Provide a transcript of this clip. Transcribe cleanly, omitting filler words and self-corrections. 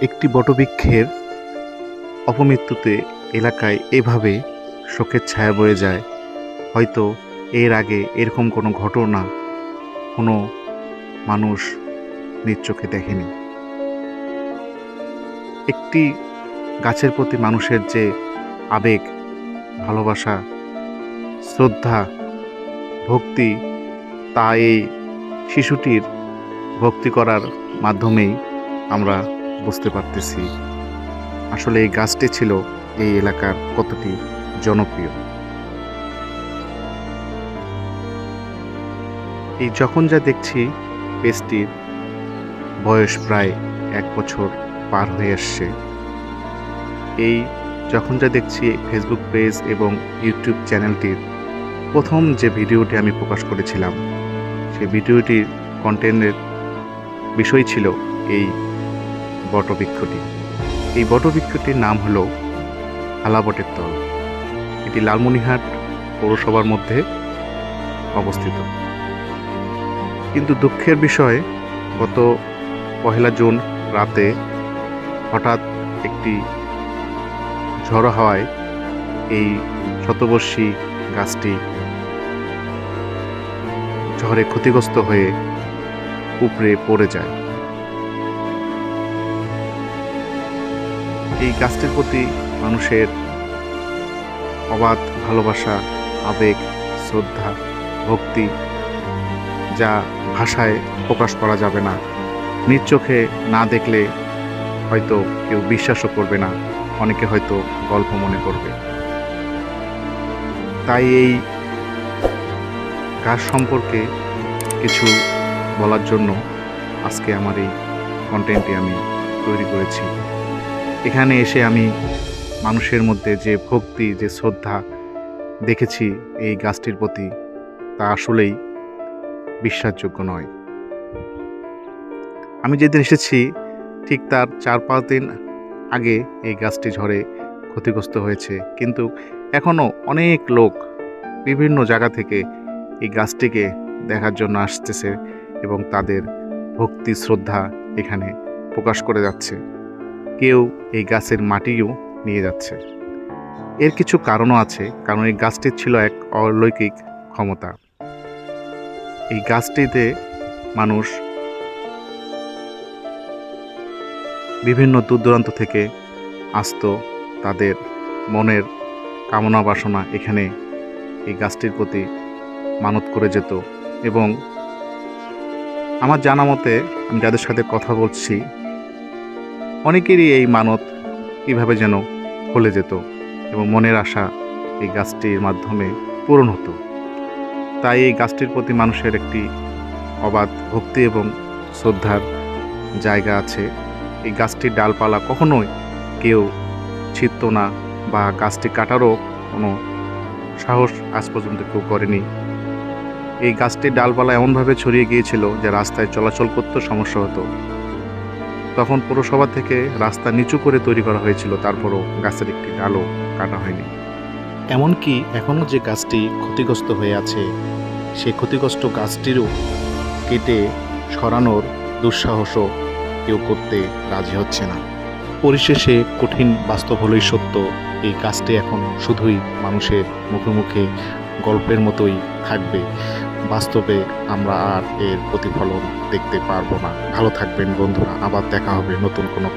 একটি বটবৃক্ষের অপমৃত্যুতে এলাকায় এভাবে শোকের ছায়া বয়ে যায়, হয়তো এর আগে এরকম কোনো ঘটনা কোনো মানুষ নিজ চোখে দেখেনি। একটি গাছের প্রতি মানুষের যে আবেগ, ভালোবাসা, শ্রদ্ধা, ভক্তি, তা এই শিশুটির ভক্তি করার মাধ্যমেই আমরা বুঝতে পারতেছি আসলে এই গাছটি ছিল এই এলাকার কতটি জনপ্রিয়। এই যখন যা দেখছি পেজটির বয়স প্রায় 1 বছর পার হয়ে আসছে। এই যখন যা দেখছি ফেসবুক পেজ এবং ইউটিউব চ্যানেলটির প্রথম যে ভিডিওটি আমি প্রকাশ করেছিলাম, সেই ভিডিওটির কন্টেন্টের বিষয় ছিল এই বটবৃক্ষটি। এই বটবৃক্ষটির নাম হলো হালাবটের তল। এটি লালমনিরহাট পৌরসভার মধ্যে অবস্থিত। কিন্তু দুঃখের বিষয়, গত 1 জুন রাতে হঠাৎ একটি ঝড়ো হাওয়ায় এই শতবর্ষী গাছটি ঝড়ে ক্ষতিগ্রস্ত হয়ে উপড়ে পড়ে যায়। এই গাছটির প্রতি মানুষের অবাধ ভালোবাসা, আবেগ, শ্রদ্ধা, ভক্তি, যা ভাষায় প্রকাশ করা যাবে না। নিজ চোখে না দেখলে হয়তো কেউ বিশ্বাসও করবে না, অনেকে হয়তো গল্প মনে করবে। তাই এই গাছ সম্পর্কে কিছু বলার জন্য আজকে আমার এই কন্টেন্টটি আমি তৈরি করেছি। এখানে এসে আমি মানুষের মধ্যে যে ভক্তি, যে শ্রদ্ধা দেখেছি এই গাছটির প্রতি, তা আসলেই বিশ্বাসযোগ্য নয়। আমি যেদিন এসেছি ঠিক তার 4-5 দিন আগে এই গাছটি ঝড়ে ক্ষতিগ্রস্ত হয়েছে, কিন্তু এখনও অনেক লোক বিভিন্ন জায়গা থেকে এই গাছটিকে দেখার জন্য আসতেছে এবং তাদের ভক্তি, শ্রদ্ধা এখানে প্রকাশ করে যাচ্ছে। কেউ এই গাছের মাটিও নিয়ে যাচ্ছে। এর কিছু কারণও আছে, কারণ এই গাছটির ছিল এক অলৌকিক ক্ষমতা। এই গাছটিতে মানুষ বিভিন্ন দূর দূরান্ত থেকে আসতো, তাদের মনের কামনা বাসনা এখানে এই গাছটির প্রতি মানত করে যেত। এবং আমার জানা মতে, আমি যাদের সাথে কথা বলছি, অনেকেরই এই মানত কীভাবে যেন ফলে যেত এবং মনের আশা এই গাছটির মাধ্যমে পূরণ হতো। তাই এই গাছটির প্রতি মানুষের একটি অবাধ ভক্তি এবং শ্রদ্ধার জায়গা আছে। এই গাছটির ডালপালা কখনোই কেউ ছিঁড়ত না বা গাছটি কাটারও কোনো সাহস আজ পর্যন্ত কেউ করেনি। এই গাছটির ডালপালা এমনভাবে ছড়িয়ে গিয়েছিল যে রাস্তায় চলাচল করতে সমস্যা হতো। তখন পৌরসভা থেকে রাস্তা নিচু করে তৈরি করা হয়েছিল, তারপরও গাছের একটি ডালও কাটা হয়নি। এমনকি এখনও যে গাছটি ক্ষতিগ্রস্ত হয়ে আছে, সেই ক্ষতিগ্রস্ত গাছটিরও কেটে সরানোর দুঃসাহসও কেউ করতে রাজি হচ্ছে না। পরিশেষে কঠিন বাস্তব হলেই সত্য, এই গাছটি এখন শুধুই মানুষের মুখে মুখে গল্পের মতোই থাকবে। বাস্তবে আমরা আর এর প্রতিফলন দেখতে পারবো না। ভালো থাকবেন বন্ধুরা, আবার দেখা হবে নতুন কোনো